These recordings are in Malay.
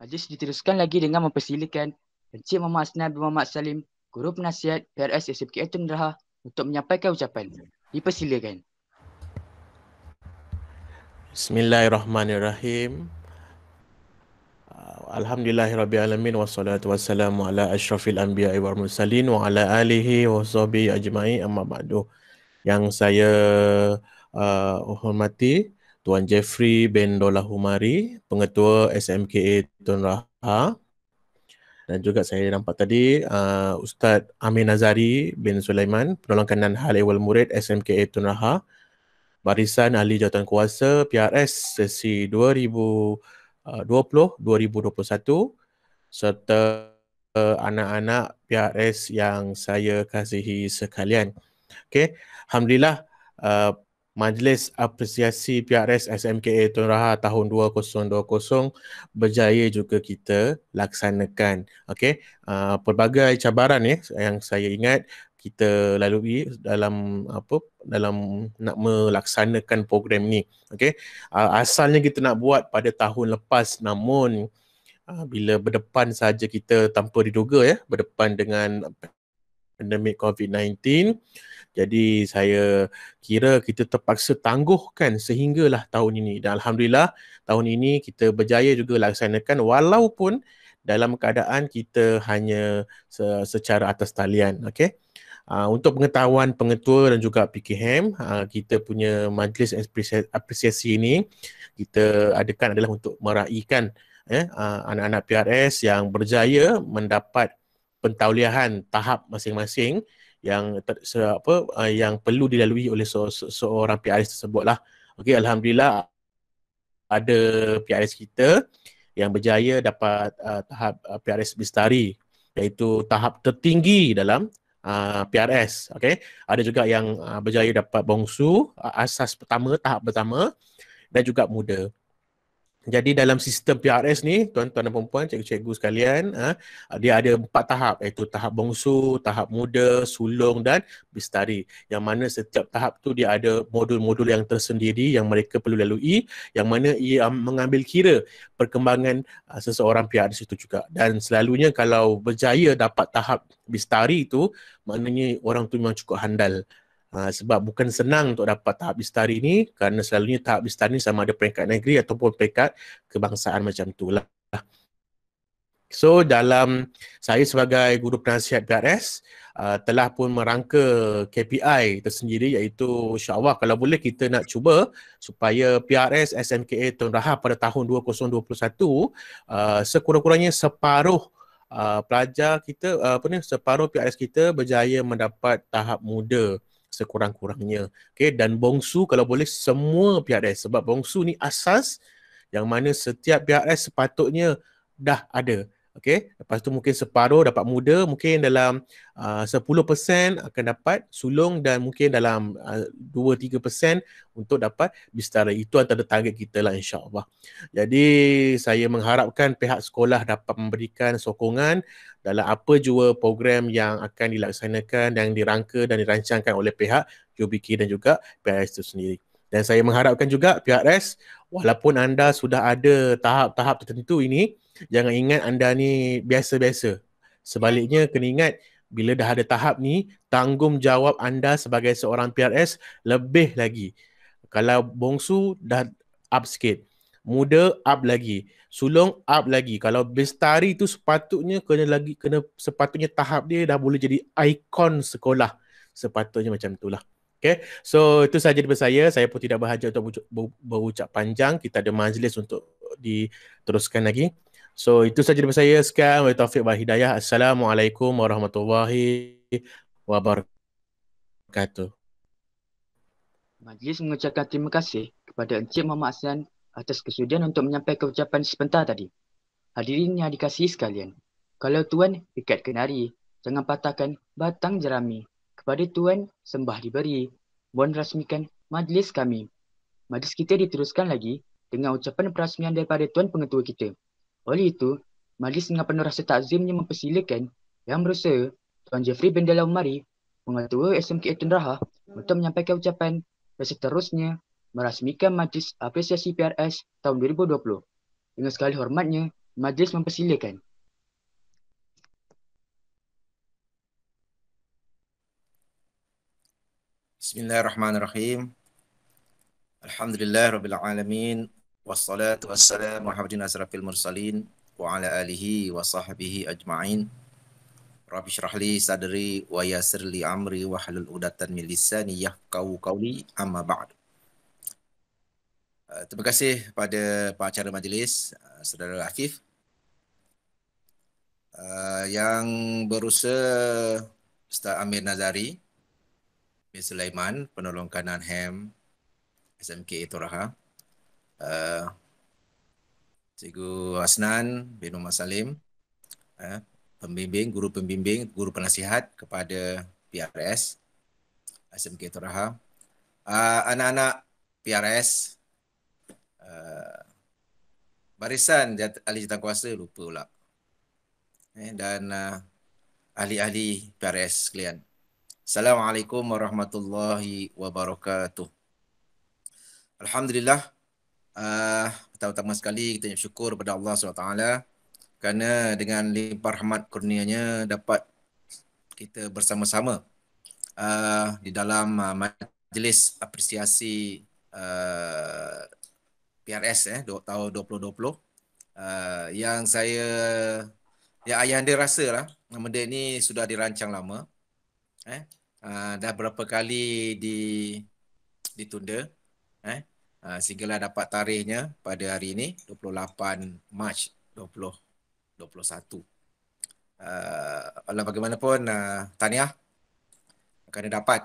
Majlis diteruskan lagi dengan mempersilakan Encik Muhammad Asnan bin Muhammad Salim, Guru Penasihat PRS SMKA Tun Raha untuk menyampaikan ucapan. Dipersilakan. Bismillahirrahmanirrahim. Alhamdulillahirrabbilalamin. Wassalatu wassalamu ala ashrafil anbiya'i wal mursalin wa ala alihi wa sahbihi ajma'in, amma ba'du. Yang saya hormati Tuan Jeffrey bin Dollah Humari, Pengetua SMKA Tun Raha, dan juga saya nampak tadi Ustaz Amin Nazari bin Sulaiman, Penolong Kanan Hal Ehwal Murid SMKA Tun Raha, Barisan Ahli Jawatankuasa PRS sesi 2020-2021, serta anak-anak PRS yang saya kasihi sekalian. Okey, alhamdulillah, Majlis Apresiasi PRS SMKA Tun Raha tahun 2020 berjaya juga kita laksanakan. Okey, pelbagai cabaran yang saya ingat kita lalui dalam nak melaksanakan program ni. Okey, asalnya kita nak buat pada tahun lepas, namun bila berdepan saja kita tanpa diduga berdepan dengan pandemik COVID-19, jadi saya kira kita terpaksa tangguhkan sehinggalah tahun ini, dan alhamdulillah tahun ini kita berjaya juga laksanakan walaupun dalam keadaan kita hanya secara atas talian. Okey, untuk pengetahuan pengetua dan juga PKM, kita punya majlis apresiasi ini kita adakan adalah untuk meraihkan anak-anak PRS yang berjaya mendapat pentauliahan tahap masing-masing yang yang perlu dilalui oleh seorang PRS tersebutlah. Okey, alhamdulillah ada PRS kita yang berjaya dapat tahap PRS Bistari, iaitu tahap tertinggi dalam PRS. Okey, ada juga yang berjaya dapat bongsu asas pertama, tahap pertama, dan juga muda. Jadi dalam sistem PRS ni, tuan-tuan dan puan-puan, cikgu-cikgu sekalian, dia ada 4 tahap, iaitu tahap bongsu, tahap muda, sulung dan bistari. Yang mana setiap tahap tu dia ada modul-modul yang tersendiri yang mereka perlu lalui, yang mana ia mengambil kira perkembangan seseorang PRS itu juga. Dan selalunya kalau berjaya dapat tahap bistari itu, maknanya orang tu memang cukup handal. Sebab bukan senang untuk dapat tahap bistari ni, kerana selalunya tahap bistari ni sama ada peringkat negeri ataupun peringkat kebangsaan macam tu lah. So dalam saya sebagai guru penasihat PRS telah pun merangka KPI tersendiri, iaitu insya-Allah kalau boleh kita nak cuba supaya PRS SMKA Tun Raha pada tahun 2021 sekurang-kurangnya separuh pelajar kita separuh PRS kita berjaya mendapat tahap muda sekurang-kurangnya. Okey, dan bongsu kalau boleh semua PRS, sebab bongsu ni asas yang mana setiap PRS sepatutnya dah ada. Okey, lepas tu mungkin separuh dapat muda, mungkin dalam 10% akan dapat sulung, dan mungkin dalam 2-3% untuk dapat bistara. Itu antara target kita lah, insya-Allah. Jadi saya mengharapkan pihak sekolah dapat memberikan sokongan dalam apa jua program yang akan dilaksanakan dan dirangka dan dirancangkan oleh pihak UBK dan juga PRS itu sendiri. Dan saya mengharapkan juga PRS, walaupun anda sudah ada tahap-tahap tertentu ini, jangan ingat anda ni biasa-biasa. Sebaliknya kena ingat, bila dah ada tahap ni, tanggungjawab anda sebagai seorang PRS lebih lagi. Kalau bongsu dah up sikit, muda up lagi, sulung up lagi. Kalau bestari tu sepatutnya sepatutnya tahap dia dah boleh jadi ikon sekolah. Sepatutnya macam itulah. Okay, so itu sahaja daripada saya. Saya pun tidak berhajat untuk berucap panjang. Kita ada majlis untuk diteruskan lagi. So itu sahaja daripada saya. Sekian, wa taufiq wal hidayah. Assalamualaikum warahmatullahi wabarakatuh. Majlis mengucapkan terima kasih kepada Encik Muhammad Asnan atas kesudian untuk menyampaikan ucapan sebentar tadi. Hadirin yang dikasihi sekalian, kalau tuan ikat kenari, jangan patahkan batang jerami. Kepada tuan sembah diberi. Mohon rasmikan majlis kami. Majlis kita diteruskan lagi dengan ucapan perasmian daripada tuan pengetua kita. Oleh itu, majlis dengan penuh rasa takzimnya mempersilakan Yang Berusaha Tuan Jeffrey bin Dollah Humari, Pengetua SMKA Tun Raha, untuk menyampaikan ucapan dan seterusnya merasmikan Majlis Apresiasi PRS tahun 2020. Dengan segala hormatnya, Majlis mempersilakan. Bismillahirrahmanirrahim. Alhamdulillah rabbil alamin wassalatu wassalamu ala habibina asrafil mursalin wa ala alihi wa sahbihi ajma'in. Rabbi shrah li sadri wa yassir li amri wa hlul 'uqdatam min lisani yafqahu qawli amma ba'd. Terima kasih pada pengacara majlis Saudara Afif yang berusaha Ustaz Amir Nazari bin Sulaiman, penolong kanan HEM SMK Toraha, Cikgu Hasnan bin Umar Salim, guru pembimbing, guru penasihat kepada PRS SMK Toraha, anak-anak PRS, barisan ahli jawatankuasa lupa pula, dan ahli-ahli PRS sekalian. Assalamualaikum warahmatullahi wabarakatuh. Alhamdulillah, pertama-tama sekali kita bersyukur kepada Allah SWT kerana dengan limpah rahmat kurnianya dapat kita bersama-sama di dalam majlis apresiasi PRS tahun 2020 yang ayahanda rasa lah benda ni sudah dirancang lama, dah berapa kali ditunda, sehinggalah dapat tarikhnya pada hari ini 28 Mac 2021. Walau bagaimanapun, tahniah kerana dapat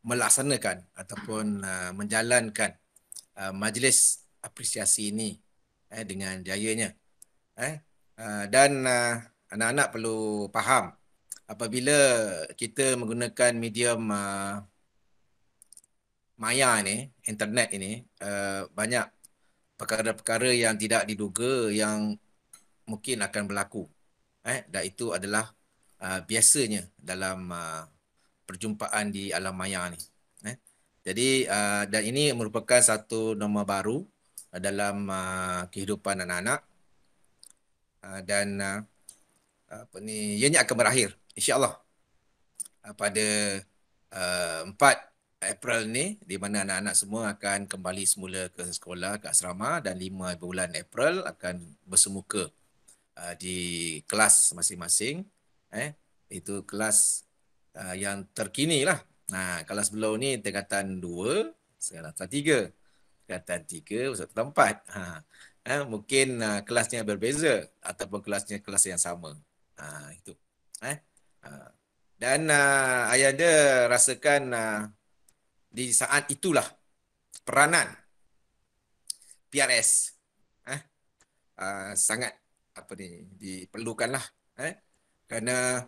melaksanakan ataupun menjalankan majlis apresiasi ini dengan jayanya. Dan anak-anak perlu faham, apabila kita menggunakan medium maya ni, internet ini, banyak perkara-perkara yang tidak diduga yang mungkin akan berlaku. Dan itu adalah biasanya dalam perjumpaan di alam maya ni. Jadi dan ini merupakan satu norma baru dalam kehidupan anak-anak, dan ianya akan berakhir insya-Allah pada 4 April ni, di mana anak-anak semua akan kembali semula ke sekolah, ke asrama, dan 5 bulan April akan bersemuka di kelas masing-masing. Itu kelas yang terkini lah. Kalau sebelum ni tingkatan 2, sekarang tingkatan 3. Tingkatan 3, tingkatan 4. Mungkin kelasnya berbeza ataupun kelasnya kelas yang sama. Itu. Dan ayahanda rasakan di saat itulah peranan PRS sangat diperlukanlah, kerana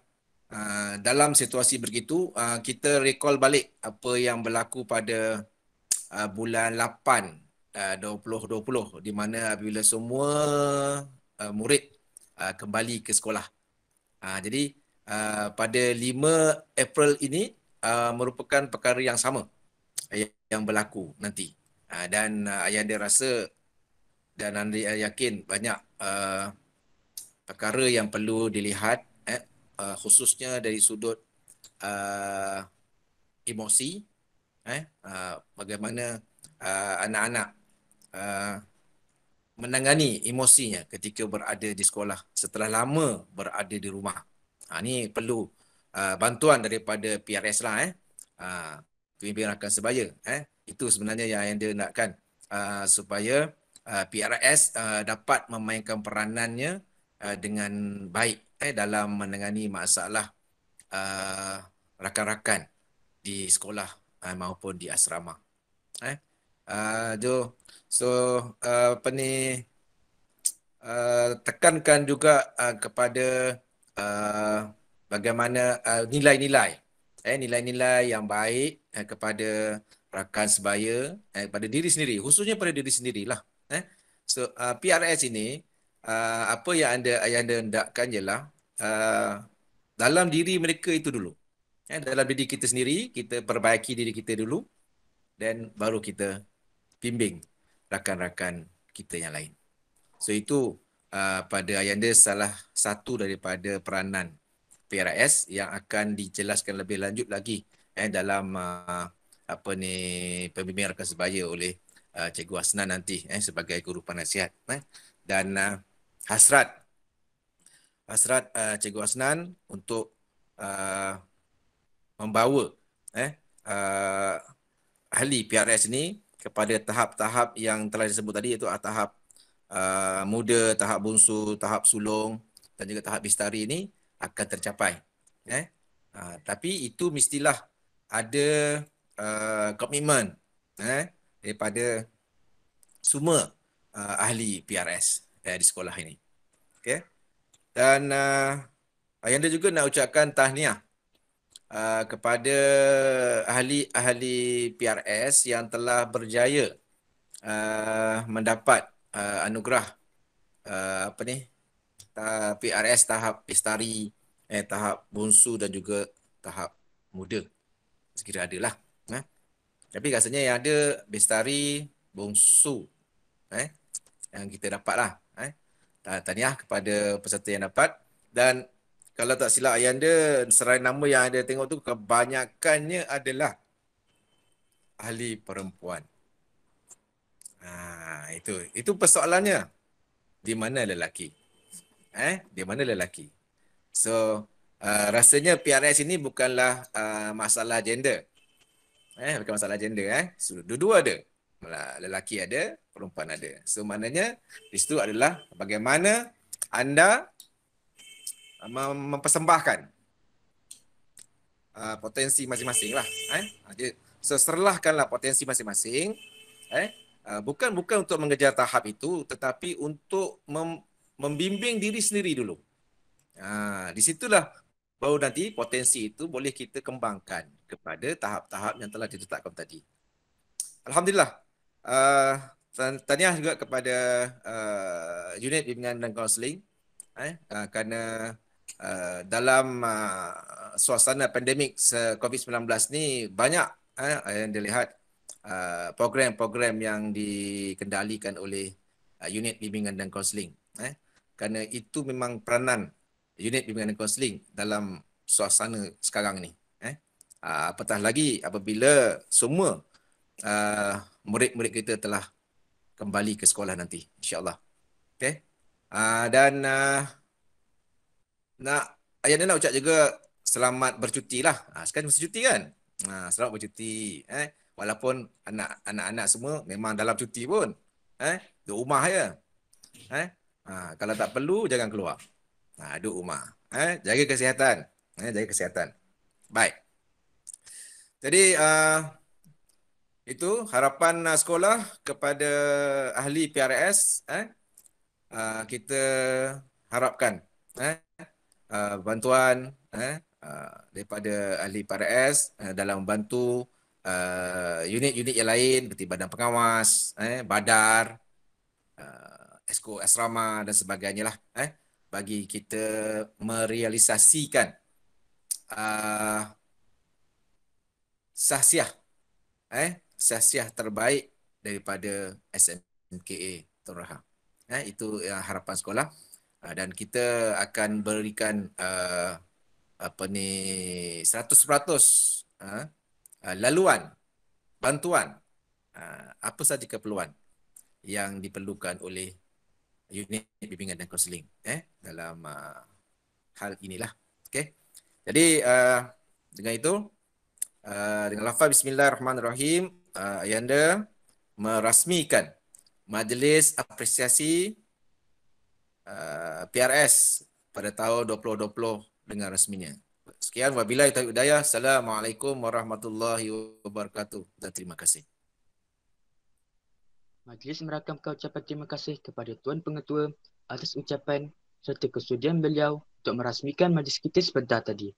dalam situasi begitu kita recall balik apa yang berlaku pada bulan 8 2020, di mana apabila semua murid kembali ke sekolah. Jadi pada 5 April ini merupakan perkara yang sama yang berlaku nanti. Dan ayahanda rasa dan anda yakin banyak perkara yang perlu dilihat, khususnya dari sudut emosi, bagaimana anak-anak menangani emosinya ketika berada di sekolah setelah lama berada di rumah. Ini perlu bantuan daripada PRS lah, pemimpin rakan sebaya. Itu sebenarnya yang anda nakkan, supaya PRS dapat memainkan peranannya dengan baik dalam menangani masalah rakan-rakan di sekolah maupun di asrama. Tekankan juga kepada bagaimana nilai-nilai yang baik kepada rakan sebaya, pada diri sendiri, khususnya pada diri sendirilah. PRS ini, apa yang anda hendakkan ialah dalam diri mereka itu dulu. Dalam diri kita sendiri, kita perbaiki diri kita dulu, dan baru kita bimbing rakan-rakan kita yang lain. So itu pada Ayanda salah satu daripada peranan PRS yang akan dijelaskan lebih lanjut lagi dalam apa ni pembimbingan rakan sebaya oleh Cikgu Hasnan nanti sebagai guru penasihat. Dan hasrat Cikgu Hasnan untuk membawa uh, ahli PRS ni kepada tahap-tahap yang telah disebut tadi, iaitu tahap muda, tahap bungsu, tahap sulung dan juga tahap bistari ini akan tercapai. Tapi itu mestilah ada komitmen daripada semua ahli PRS di sekolah ini. Okay? Dan Ayanda juga nak ucapkan tahniah kepada ahli-ahli PRS yang telah berjaya mendapat anugerah PRS tahap Bestari, tahap bungsu dan juga tahap muda. Sekira adalah. Tapi rasanya yang ada Bestari, bungsu yang kita dapat lah. Tahniah kepada peserta yang dapat. Dan kalau tak silap Ayanda, serai nama yang ada tengok tu kebanyakannya adalah ahli perempuan. Itu persoalannya. Di mana lelaki? Di mana lelaki? So, rasanya PRS ini bukanlah masalah gender. Bukan masalah gender. So, dua-dua ada. Lelaki ada, perempuan ada. So, maknanya di situ adalah bagaimana anda mempersembahkan potensi masing-masing lah. So, serlahkanlah potensi masing-masing. Bukan untuk mengejar tahap itu, tetapi untuk membimbing diri sendiri dulu. Di situlah baru nanti potensi itu boleh kita kembangkan kepada tahap-tahap yang telah ditetapkan tadi. Alhamdulillah. Tahniah juga kepada unit bimbingan dan kaunseling kerana dalam suasana pandemik COVID-19 ni banyak yang dilihat program-program yang dikendalikan oleh unit bimbingan dan kaunseling. Kerana itu memang peranan unit bimbingan dan kaunseling dalam suasana sekarang ni. Apatah lagi apabila semua murid-murid kita telah kembali ke sekolah nanti, insya-Allah. Okay. Dan Ayanda nak ucap juga selamat bercuti lah. Sekarang mesti cuti kan? Selamat bercuti. Walaupun anak-anak semua memang dalam cuti pun. Duduk rumah je. Kalau tak perlu, jangan keluar. Duduk rumah. Jaga kesihatan. Jaga kesihatan. Baik. Jadi, itu harapan sekolah kepada ahli PRS. Kita harapkan bantuan daripada ahli PRS dalam membantu unit-unit yang lain seperti badan pengawas, badar, esko asrama dan sebagainya lah, bagi kita merealisasikan sahsiah terbaik daripada SMKA Tun Rahah. Itu harapan sekolah. Dan kita akan berikan 100% laluan, bantuan, apa sahaja keperluan yang diperlukan oleh unit bimbingan dan kaunseling dalam hal inilah. Okay. Jadi dengan itu, dengan lafaz Bismillahirrahmanirrahim, Ayanda merasmikan Majlis Apresiasi PRS pada tahun 2020 dengan rasminya. Sekian, wabillahi taufiq hidayah. Assalamualaikum warahmatullahi wabarakatuh dan terima kasih. Majlis merakamkan ucapan terima kasih kepada Tuan Pengetua atas ucapan serta kesudian beliau untuk merasmikan majlis kita sebentar tadi.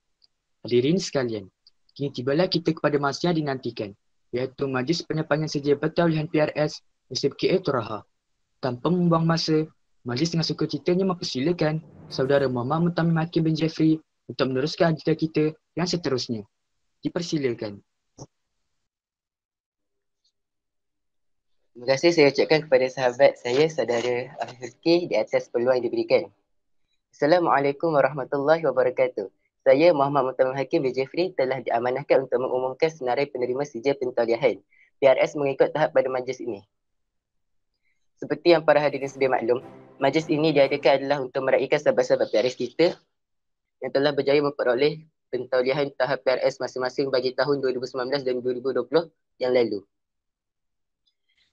Hadirin sekalian, kini tibalah kita kepada masa yang dinantikan, iaitu majlis penyampaian sedia pertaulihan PRS SMKA Tun Rahah. Tanpa membuang masa, majlis dengan sukacitanya mempersilakan Saudara Muhammad Muntamim Hakim bin Jeffrey untuk meneruskan agenda kita yang seterusnya. Dipersilakan. Terima kasih saya ucapkan kepada sahabat saya, saudara Zulkifli, di atas peluang yang diberikan. Assalamualaikum warahmatullahi wabarakatuh. Saya Muhammad Mutamim Hakim bin Jeffrey telah diamanahkan untuk mengumumkan senarai penerima sijil pentauliahan PRS mengikut tahap pada majlis ini. Seperti yang para hadirin sedia maklum, majlis ini diadakan adalah untuk meraihkan sahabat-sahabat PRS kita yang telah berjaya memperoleh pentauliahan tahap PRS masing-masing bagi tahun 2019 dan 2020 yang lalu.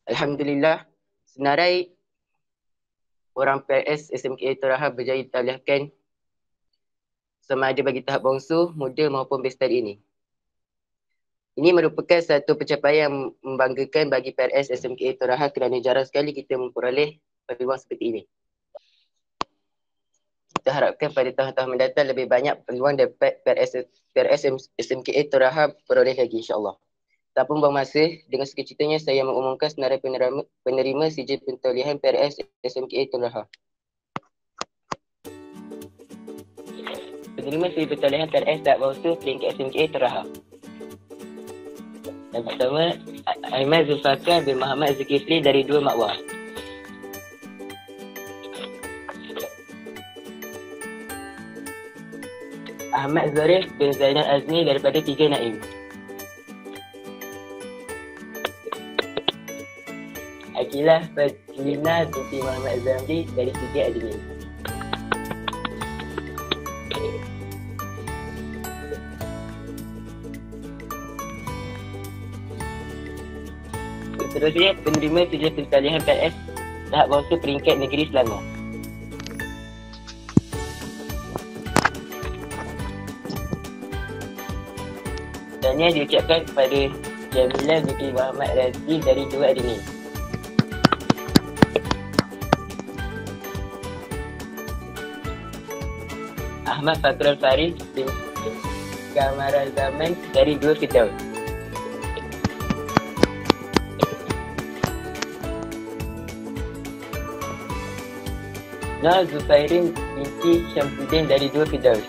Alhamdulillah, senarai orang PRS SMKA Toraha berjaya ditauliahkan sama ada bagi tahap bongsu, muda maupun bestari ini. Ini merupakan satu pencapaian yang membanggakan bagi PRS SMKA Toraha kerana jarang sekali kita memperoleh peluang seperti ini. Kita harapkan pada tahun-tahun mendatang lebih banyak peluang dapat PRS SMKA Toraha peroleh lagi, insyaAllah. Tanpa membuang masa, dengan sekecitanya saya mengumumkan senarai penerima sijil pentauliahan PRS SMKA Toraha. Penerima sijil pentauliahan PRS tahap bawaslu peringkat SMKA Toraha. Yang pertama, Ahmad Zulfaqar bin Muhammad Zulkifli dari 2 Makwah. Ahmad Zarif bin Zainal Azni daripada 3 Naim. Akilah Fadlina binti Muhammad Zamri dari 3 Admin. Seterusnya, penerima sijil pentauliahan PRS tahap bawaslu peringkat negeri Selangor. Tahniah diucapkan kepada Jamilah binti Muhammad Razi dari 2 Admin. Ahmad Fakrul Faris bin Kamaral Zaman dari 2 Firdaus. Nur Zufairin binti Syamsuddin dari 2 Firdaus.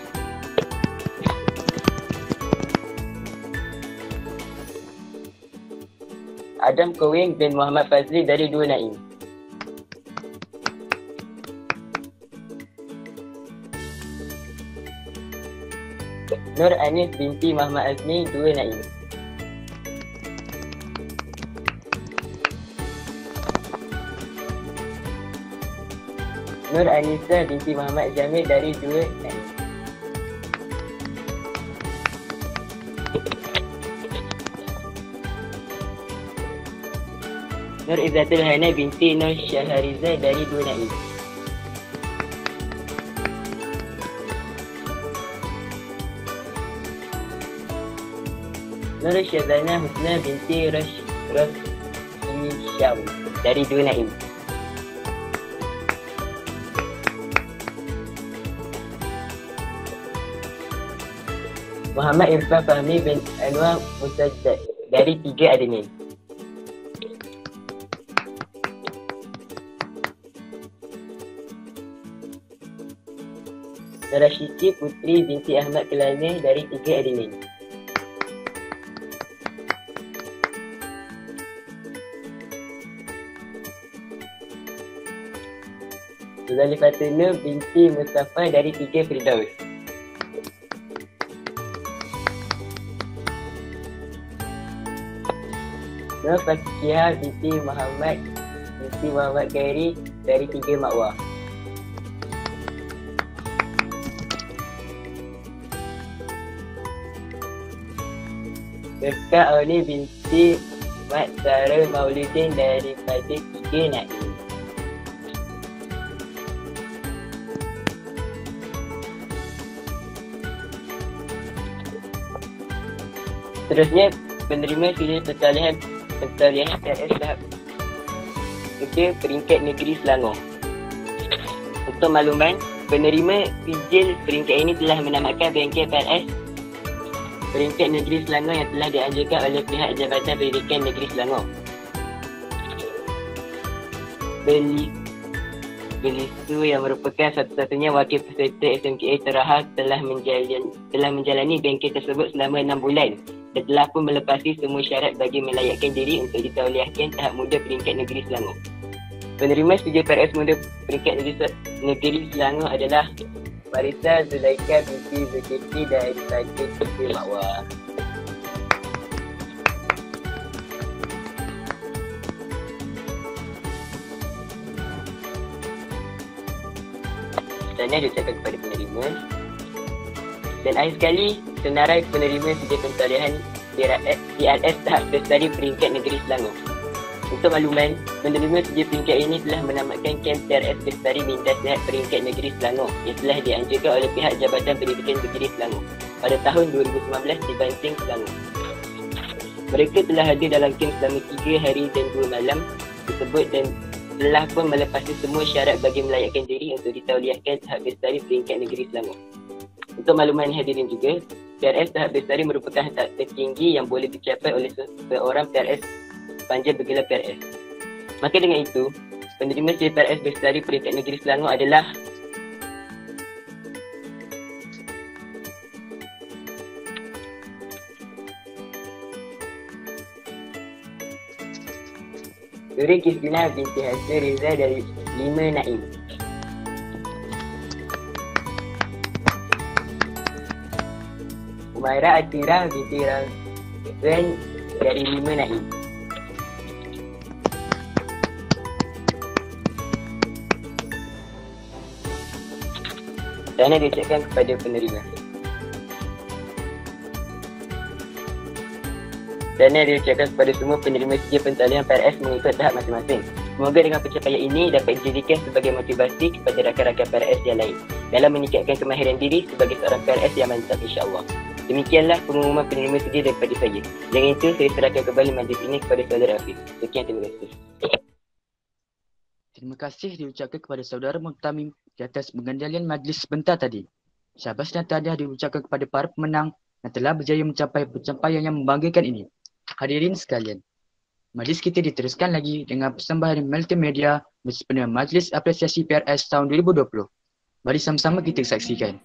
Adam Kowing bin Muhammad Fazli dari 2 Naim. Nur Anis binti Muhammad Azmi 2 Naim. Nur Anissa binti Muhammad Jamil dari 2 Naim. Nur Izzatul Hana binti Nur Syahariza dari 2 Naim. Nur Syazana Husna binti Syam dari 2 Naim. Muhammad Irfan Fahmi bin Anwar Musajjad dari 3 Admin. Rashidi Putri binti Ahmad Kelani dari 3 Admin. Zalifatuna binti Mustafa dari 3 Firdaus. Nur Fakihah binti Muhammad Khairi dari 3 Makwah. Berkah Auli binti Mat Sarah Maulidin daripada 3 Naim. Seterusnya, penerima sijil pentauliahan PRS tahap kerja peringkat negeri Selangor. Untuk makluman, penerima sijil peringkat ini telah menamatkan bengkel PRS peringkat negeri Selangor yang telah dianjurkan oleh pihak Jabatan Pendidikan Negeri Selangor. Belisu yang merupakan satu-satunya wakil peserta SMKA Toraha telah menjalani bengkel tersebut selama 6 bulan dan telah pun melepasi semua syarat bagi melayakkan diri untuk ditauliahkan tahap muda peringkat negeri Selangor. Penerima setuju PRS muda peringkat negeri Selangor adalah Marisa Zulaika binti Zulkifli dari Sajid Kepri Mawar. Sana diucapkan kepada penerima. Dan akhir sekali, senarai penerima sijil pentalihan PRS tahap Bestari peringkat negeri Selangor. Untuk makluman, penerima sijil peringkat ini telah menamatkan kem PRS Bestari Minta Sihat peringkat negeri Selangor yang telah dianjurkan oleh pihak Jabatan Pendidikan Negeri Selangor pada tahun 2019 di Banting, Selangor. Mereka telah hadir dalam kem selama 3 hari dan 2 malam tersebut dan telah pun melepasi semua syarat bagi melayakkan diri untuk ditauliahkan tahap Bestari peringkat negeri Selangor. Untuk makluman hadirin juga, PRS tahap Bestari merupakan tahap tertinggi yang boleh dicapai oleh seorang PRS sepanjang bergelar PRS. Maka dengan itu, penerima sijil PRS Bestari peringkat negeri Selangor adalah Nuri Kistina binti Hasil Reza dari 5 Naim. Umairah Atira binti Razwan dari 5 Naim. Sana diucapkan kepada penerima. Sana diucapkan kepada semua penerima sijil pentalihan PRS mengikut tahap masing-masing. Semoga dengan pencapaian ini dapat dijadikan sebagai motivasi kepada rakan-rakan PRS yang lain dalam meningkatkan kemahiran diri sebagai seorang PRS yang mantap, insya-Allah. Demikianlah pengumuman penerima sijil daripada saya. Dengan itu, saya serahkan kembali majlis ini kepada saudara Hafiz. Sekian, terima kasih. Terima kasih diucapkan kepada saudara Muhtamim di atas pengendalian majlis sebentar tadi. Syabas dan tahniah diucapkan kepada para pemenang yang telah berjaya mencapai pencapaian yang membanggakan ini. Hadirin sekalian, majlis kita diteruskan lagi dengan persembahan multimedia bersempena Majlis Apresiasi PRS tahun 2020. Mari sama-sama kita saksikan.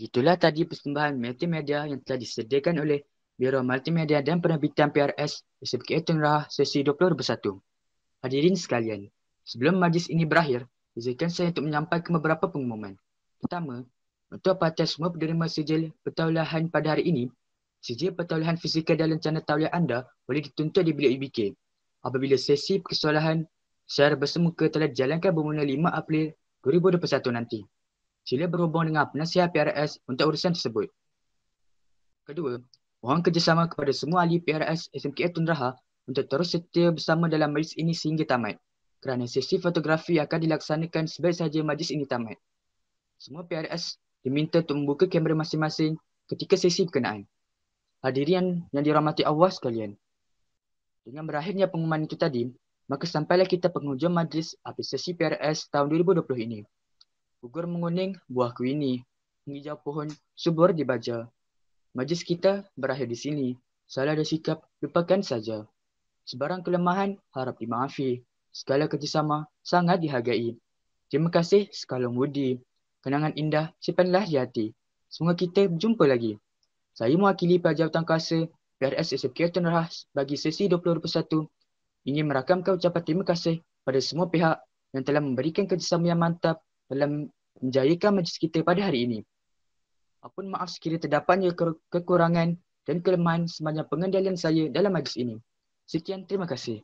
Begitulah tadi persembahan multimedia yang telah disediakan oleh Biro Multimedia dan Penerbitan PRS SMK Tun Rahah sesi 2021. Hadirin sekalian, sebelum majlis ini berakhir, izinkan saya untuk menyampaikan beberapa pengumuman. Pertama, untuk apabila semua penerima sijil pertauliahan pada hari ini, sijil pertauliahan fizikal dan rencana tauliah anda boleh dituntut di bilik UBK. Apabila sesi perkesalahan secara bersemuka telah dijalankan bermula 5 April 2021 nanti. Sila berhubung dengan penasihat PRS untuk urusan tersebut. Kedua, mohon kerjasama kepada semua ahli PRS SMK Tun Rahah untuk terus setia bersama dalam majlis ini sehingga tamat. Kerana sesi fotografi akan dilaksanakan sebaik sahaja majlis ini tamat. Semua PRS diminta untuk membuka kamera masing-masing ketika sesi berkenaan. Hadirin yang dirahmati Allah sekalian. Dengan berakhirnya pengumuman itu tadi, maka sampailah kita penghujung majlis apresiasi PRS tahun 2020 ini. Gugur menguning buah kuini, menghijau pohon subur dibaja. Majlis kita berakhir di sini. Salah dan sikap lupakan saja. Sebarang kelemahan harap dimaafi. Segala kerjasama sangat dihargai. Terima kasih sekalung budi. Kenangan indah simpanlah di hati. Semoga kita berjumpa lagi. Saya mewakili Pelajar Jawatan Kuasa PRS SMK Tun Rahah bagi sesi 2021 ingin merakamkan ucapan terima kasih pada semua pihak yang telah memberikan kerjasama yang mantap dalam menjayakan majlis kita pada hari ini. Apun maaf sekiranya terdapatnya kekurangan dan kelemahan sepanjang pengendalian saya dalam majlis ini. Sekian, terima kasih.